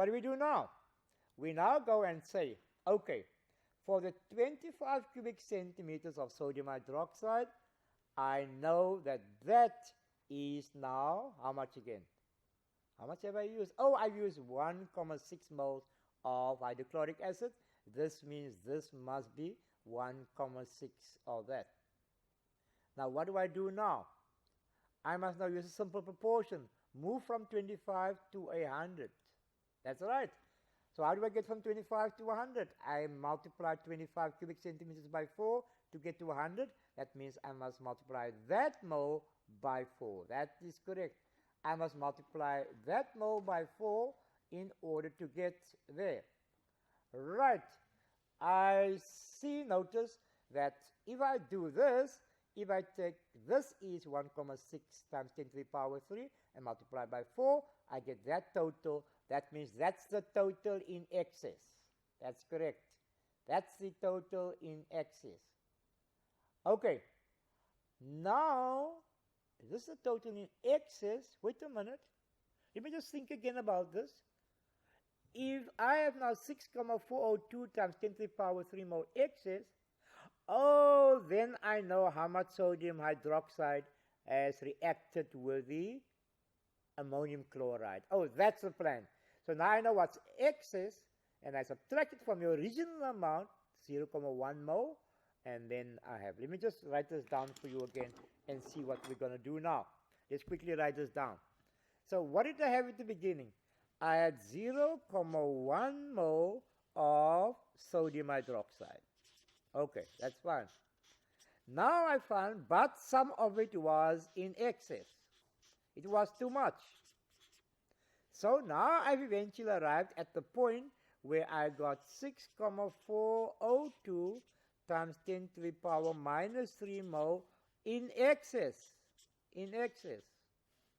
what do we do now? We now go and say, okay, for the 25 cubic centimeters of sodium hydroxide, I know that that is now, how much again? How much have I used? Oh, I've used 1,6 moles of hydrochloric acid. This means this must be 1,6 of that. Now, what do I do now? I must now use a simple proportion. Move from 25 to 100. That's right. So how do I get from 25 to 100? I multiply 25 cubic centimeters by 4 to get to 100. That means I must multiply that mole by 4. That is correct. I must multiply that mole by 4 in order to get there. Right. I see, notice that if I do this, if I take this is 1,6 times 10 to the power 3 and multiply by 4, I get that total. That means that's the total in excess. That's correct. That's the total in excess. Okay. Now, this is the total in excess. Wait a minute. Let me just think again about this. If I have now 6,402 times 10 to the power 3 mole excess, oh, then I know how much sodium hydroxide has reacted with the ammonium chloride. Oh, that's the plan. So now I know what's excess, and I subtract it from the original amount, 0,1 mole, and then I have. Let me just write this down for you again and see what we're going to do now. Let's quickly write this down. So what did I have at the beginning? I had 0,1 mole of sodium hydroxide. Okay, that's fine. Now I found, but some of it was in excess. It was too much. So now I've eventually arrived at the point where I got 6,402 times 10 to the power minus 3 mole in excess. In excess.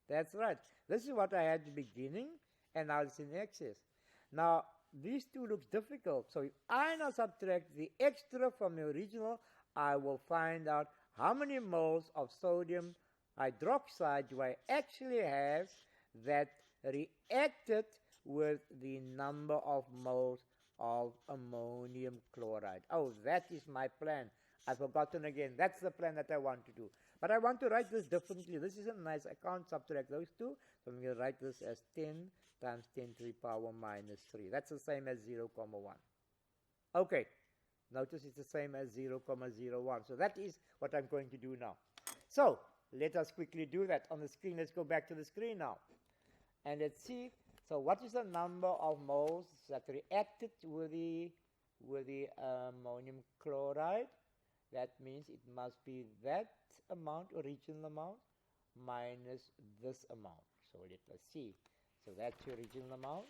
That's right. This is what I had at the beginning, and now it's in excess. Now, these two looks difficult. So if I now subtract the extra from the original, I will find out how many moles of sodium hydroxide do I actually have that reacted with the number of moles of ammonium chloride. Oh, that is my plan. I've forgotten again. That's the plan that I want to do. But I want to write this differently. This isn't nice. I can't subtract those two. So I'm going to write this as 10 times 10 to the power minus 3. That's the same as 0,1. Okay. Notice it's the same as 0,01. So that is what I'm going to do now. So let us quickly do that on the screen. Let's go back to the screen now. And let's see. So what is the number of moles that reacted with the ammonium chloride? That means it must be that amount, original amount, minus this amount. So let us see. So that's your original amount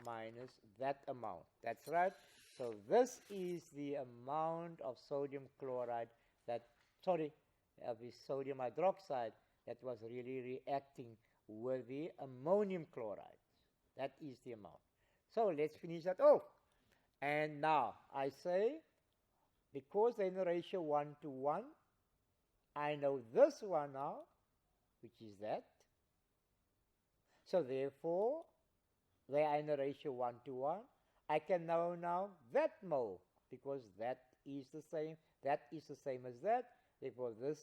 minus that amount. That's right. So this is the amount of sodium chloride that, of the sodium hydroxide that was really reacting with the ammonium chloride. That is the amount. So let's finish that off. And now I say, because they're in the ratio 1 to 1, I know this one now, which is that. So therefore, they are in the ratio 1 to 1. I can know now that mole, because that is the same. That is the same as that. Therefore, this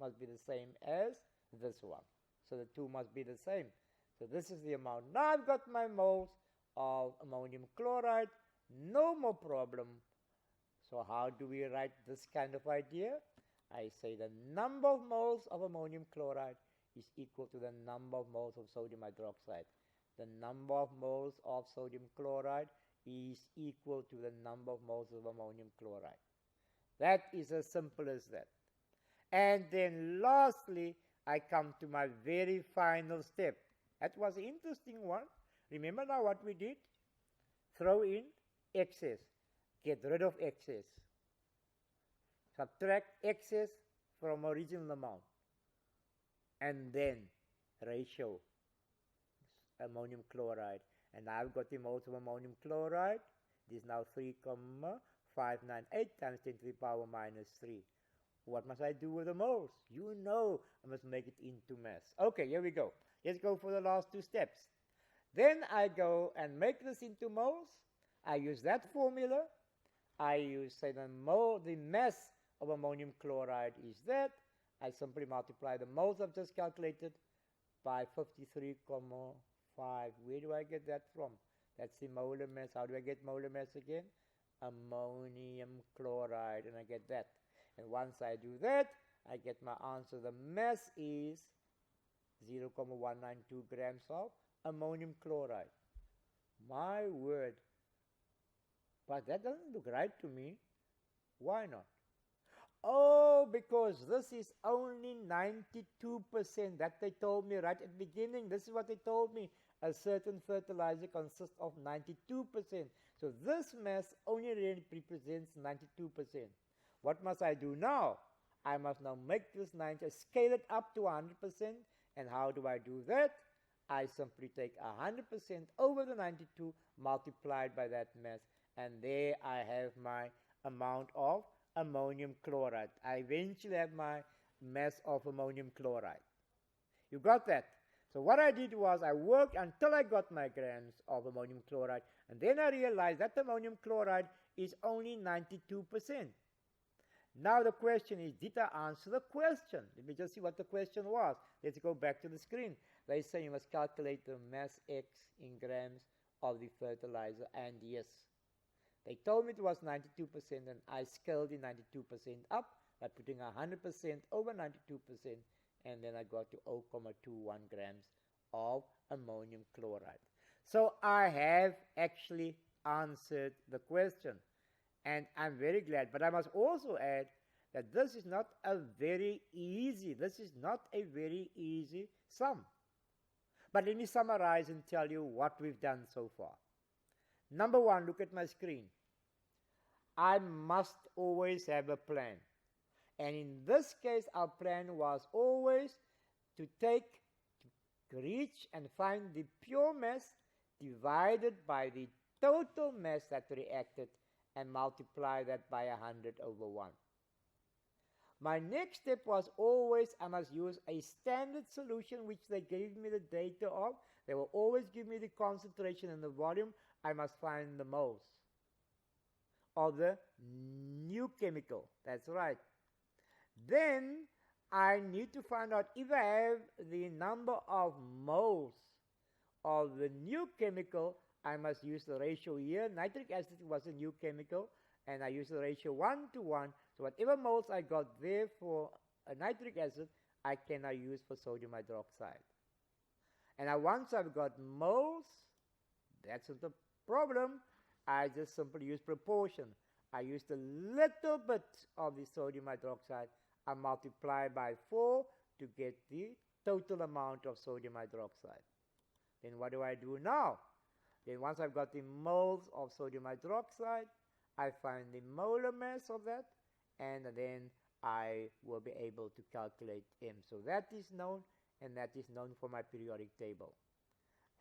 must be the same as this one. So the two must be the same. So this is the amount. Now I've got my moles of ammonium chloride. No more problem. So how do we write this kind of idea? I say the number of moles of ammonium chloride is equal to the number of moles of sodium hydroxide. The number of moles of sodium chloride is equal to the number of moles of ammonium chloride. That is as simple as that. And then lastly, I come to my very final step. That was an interesting one. Remember now what we did? Throw in excess. Get rid of excess. Subtract excess from original amount. And then ratio ammonium chloride. And I've got the moles of ammonium chloride. This is now 3,598 times 10 to the power minus 3. What must I do with the moles? You know I must make it into mass. Okay, here we go. Let's go for the last two steps. Then I go and make this into moles. I use that formula. I use, say, the mass of ammonium chloride is that. I simply multiply the moles I've just calculated by 53,5. Where do I get that from? That's the molar mass. How do I get molar mass again? Ammonium chloride, and I get that. And once I do that, I get my answer. The mass is 0,192 grams of ammonium chloride. My word. But that doesn't look right to me. Why not? Oh, because this is only 92%. That they told me right at the beginning. This is what they told me. A certain fertilizer consists of 92%. So this mass only really represents 92%. What must I do now? I must now make this 90, scale it up to 100%. And how do I do that? I simply take 100% over the 92 multiplied by that mass. And there I have my amount of ammonium chloride. I eventually have my mass of ammonium chloride. You got that? So what I did was I worked until I got my grams of ammonium chloride, and then I realized that ammonium chloride is only 92%. Now the question is, did I answer the question? Let me just see what the question was. Let's go back to the screen. They say you must calculate the mass X in grams of the fertilizer, and yes. They told me it was 92%, and I scaled the 92% up by putting 100% over 92%, and then I got to 0.21 grams of ammonium chloride. So I have actually answered the question, and I'm very glad. But I must also add that this is not a very easy sum. But let me summarize and tell you what we've done so far. Number one, look at my screen. I must always have a plan. And in this case, our plan was always to reach and find the pure mass divided by the total mass that reacted and multiply that by 100 over 1. My next step was always I must use a standard solution which they gave me the data of. They will always give me the concentration and the volume. I must find the moles of the new chemical. That's right. Then I need to find out if I have the number of moles of the new chemical. I must use the ratio here. Nitric acid was a new chemical, and I use the ratio 1 to 1. So whatever moles I got there for a nitric acid, I can now use for sodium hydroxide. And now once I've got moles, that's not the problem. I just simply use proportion. I used a little bit of the sodium hydroxide. I multiply by 4 to get the total amount of sodium hydroxide. Then what do I do now? Then once I've got the moles of sodium hydroxide, I find the molar mass of that, and then I will be able to calculate M. So that is known, and that is known for my periodic table.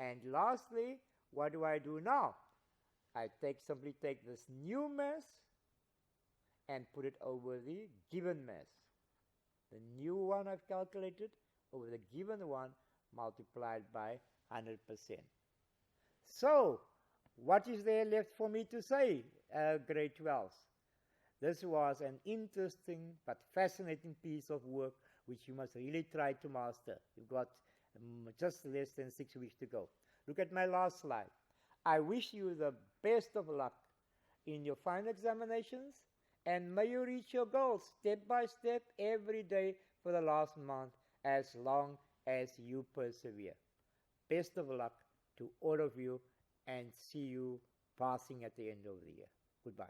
And lastly, what do I do now? I simply take this new mass and put it over the given mass. The new one I've calculated over the given one multiplied by 100%. So, what is there left for me to say, grade 12s? This was an interesting but fascinating piece of work which you must really try to master. You've got just less than 6 weeks to go. Look at my last slide. I wish you the best of luck in your final examinations, and may you reach your goals step by step every day for the last month, as long as you persevere. Best of luck to all of you, and see you passing at the end of the year. Goodbye.